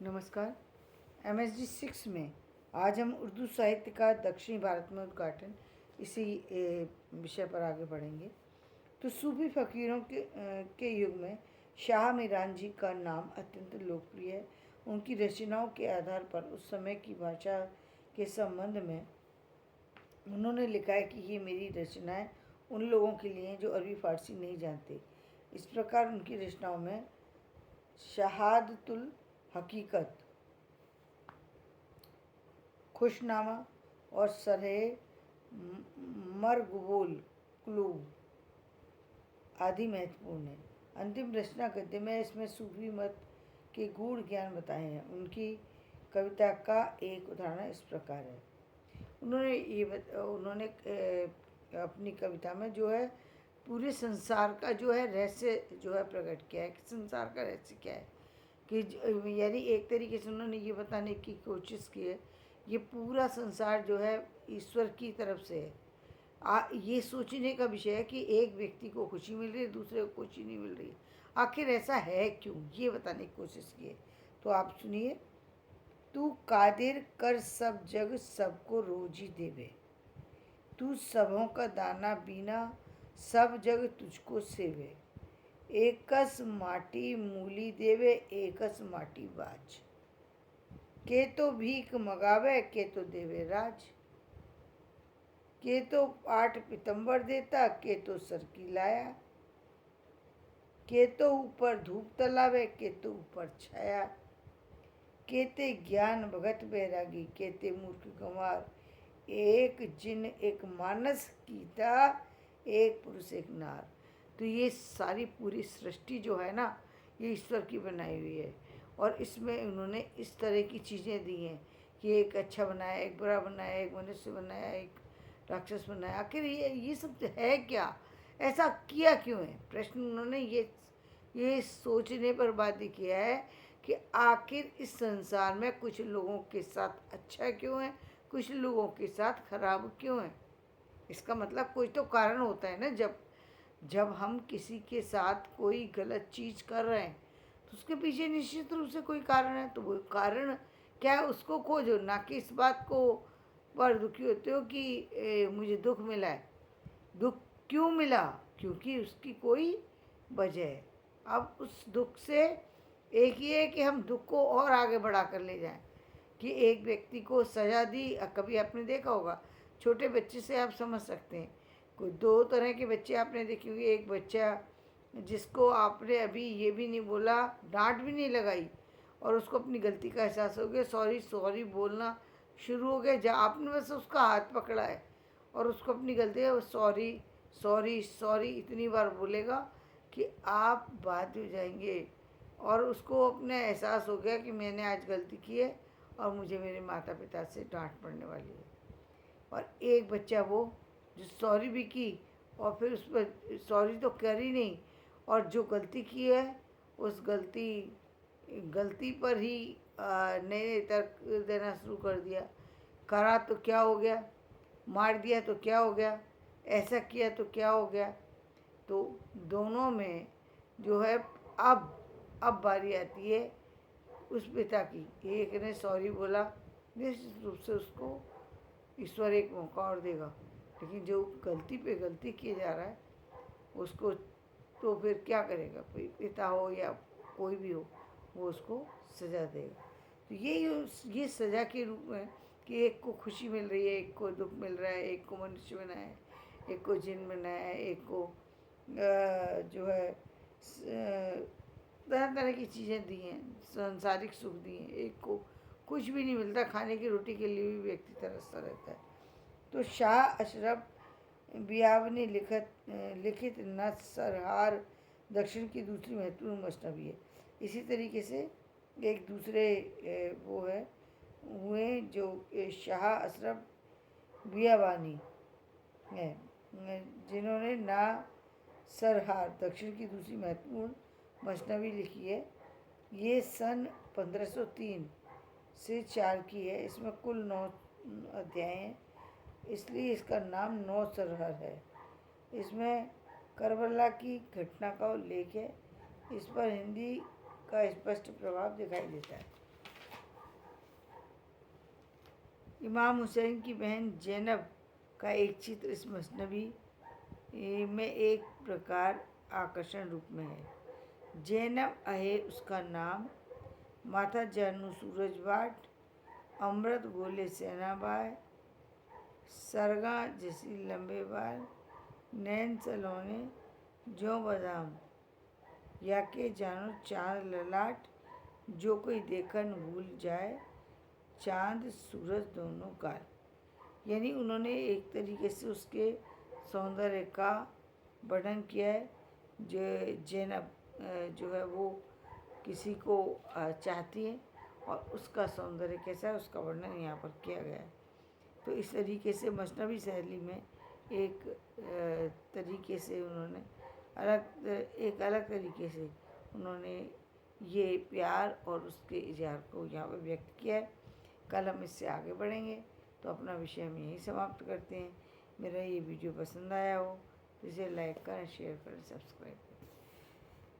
नमस्कार। MSG 6 में आज हम उर्दू साहित्य का दक्षिणी भारत में उद्घाटन इसी विषय पर आगे बढ़ेंगे। तो सूफी फ़कीरों के युग में शाह मीरान जी का नाम अत्यंत लोकप्रिय है। उनकी रचनाओं के आधार पर उस समय की भाषा के संबंध में उन्होंने लिखा है कि ये मेरी रचनाएं उन लोगों के लिए हैं जो अरबी फ़ारसी नहीं जानते। इस प्रकार उनकी रचनाओं में शहादतुल हकीकत, खुशनामा और सरह मरगबुल कुलूब आदि महत्वपूर्ण है। अंतिम रचना गद्य में इसमें सूफी मत के गूढ़ ज्ञान बताए हैं। उनकी कविता का एक उदाहरण इस प्रकार है। उन्होंने अपनी कविता में जो है पूरे संसार का जो है रहस्य जो है प्रकट किया है कि संसार का रहस्य क्या है, कि यानी एक तरीके से उन्होंने ये बताने की कोशिश की है ये पूरा संसार जो है ईश्वर की तरफ से है। ये सोचने का विषय है कि एक व्यक्ति को खुशी मिल रही है, दूसरे को खुशी नहीं मिल रही है, आखिर ऐसा है क्यों, ये बताने की कोशिश की है। तो आप सुनिए। तू कादिर कर सब जग सबको रोजी देवे, तू सबों का दाना बीना सब जग तुझको सेवे, एकस माटी मूली देवे एकस माटी बाज, के तो भीख मगावे के तो देवे राज, के तो पाठ पितंबर देता के तो सर की लाया, के तो ऊपर धूप तलावे के तो ऊपर छाया, केते ज्ञान भगत बैरागी केते मूर्ख गंवार, एक जिन एक मानस कीता एक पुरुष एक नार। तो ये सारी पूरी सृष्टि जो है ना ये ईश्वर की बनाई हुई है और इसमें उन्होंने इस तरह की चीज़ें दी हैं कि एक अच्छा बनाया, एक बुरा बनाया, एक मनुष्य बनाया, एक राक्षस बनाया। आखिर ये सब है क्या, ऐसा किया क्यों है? प्रश्न उन्होंने ये सोचने पर बाध्य किया है कि आखिर इस संसार में कुछ लोगों के साथ अच्छा क्यों है, कुछ लोगों के साथ खराब क्यों है। इसका मतलब कोई तो कारण होता है ना। जब हम किसी के साथ कोई गलत चीज़ कर रहे हैं तो उसके पीछे निश्चित रूप से कोई कारण है। तो वो कारण क्या है उसको खोजो, ना कि इस बात को पर दुखी होते हो कि मुझे दुख मिला है। दुख क्यों मिला? क्योंकि उसकी कोई वजह है। अब उस दुख से एक ही है कि हम दुख को और आगे बढ़ा कर ले जाएं। कि एक व्यक्ति को सज़ा दी, कभी आपने देखा होगा छोटे बच्चे से आप समझ सकते हैं। कोई दो तरह के बच्चे आपने देखे होंगे। एक बच्चा जिसको आपने अभी ये भी नहीं बोला, डांट भी नहीं लगाई और उसको अपनी गलती का एहसास हो गया, सॉरी सॉरी बोलना शुरू हो गया। जब आपने बस उसका हाथ पकड़ा है और उसको अपनी गलती है, वो सॉरी सॉरी सॉरी इतनी बार बोलेगा कि आप बाध्य हो जाएंगे और उसको अपने एहसास हो गया कि मैंने आज गलती की है और मुझे मेरे माता पिता से डांट पड़ने वाली है। और एक बच्चा वो जो सॉरी भी की और फिर उस पर सॉरी तो कर ही नहीं और जो गलती की है उस गलती पर ही नए नए तर्क देना शुरू कर दिया। करा तो क्या हो गया, मार दिया तो क्या हो गया, ऐसा किया तो क्या हो गया। तो दोनों में जो है अब बारी आती है उस पिता की। एक ने सॉरी बोला, निश्चित रूप से उसको ईश्वर एक मौका और देगा, लेकिन जो गलती पे गलती किए जा रहा है उसको तो फिर क्या करेगा, कोई पिता हो या कोई भी हो वो उसको सज़ा देगा। तो ये सज़ा के रूप में कि एक को खुशी मिल रही है, एक को दुख मिल रहा है, एक को मनुष्य बनाया है, एक को जिन बनाया है, एक को जो है तरह तरह की चीज़ें दी हैं, सांसारिक सुख दी हैं। एक को कुछ भी नहीं मिलता, खाने की रोटी के लिए भी व्यक्ति तरसता रहता है। तो शाह अशरफ बियावनी लिखित नसरहार दक्षिण की दूसरी महत्वपूर्ण मसनवी है। इसी तरीके से एक दूसरे वो है हुए जो शाह अशरफ बियावानी है जिन्होंने ना सरहार दक्षिण की दूसरी महत्वपूर्ण मसनवी लिखी है। ये सन 1503 से 4 की है। इसमें कुल 9 अध्याय हैं, इसलिए इसका नाम 9 सरहर है। इसमें करबला की घटना का उल्लेख है। इस पर हिंदी का स्पष्ट प्रभाव दिखाई देता है। इमाम हुसैन की बहन ज़ैनब का एक चित्र इस मसनवी में एक प्रकार आकर्षण रूप में है। ज़ैनब है उसका नाम, माथा जानू सूरजवाट, अमृत गोले सेनाबाय, सरगा जैसी लंबे बाल, नैन सलोने जो बादाम, या के जानो चांद ललाट, जो कोई देखा न भूल जाए, चांद सूरज दोनों काल। यानी उन्होंने एक तरीके से उसके सौंदर्य का वर्णन किया है। जो ज़ैनब जो है वो किसी को चाहती है और उसका सौंदर्य कैसा है उसका वर्णन यहाँ पर किया गया है। तो इस तरीके से मसनवी शैली में एक तरीके से उन्होंने एक अलग तरीके से उन्होंने ये प्यार और उसके इजहार को यहाँ पर व्यक्त किया है। कल हम इससे आगे बढ़ेंगे, तो अपना विषय हम यहीं समाप्त करते हैं। मेरा ये वीडियो पसंद आया हो तो इसे लाइक करें, शेयर करें, सब्सक्राइब करें।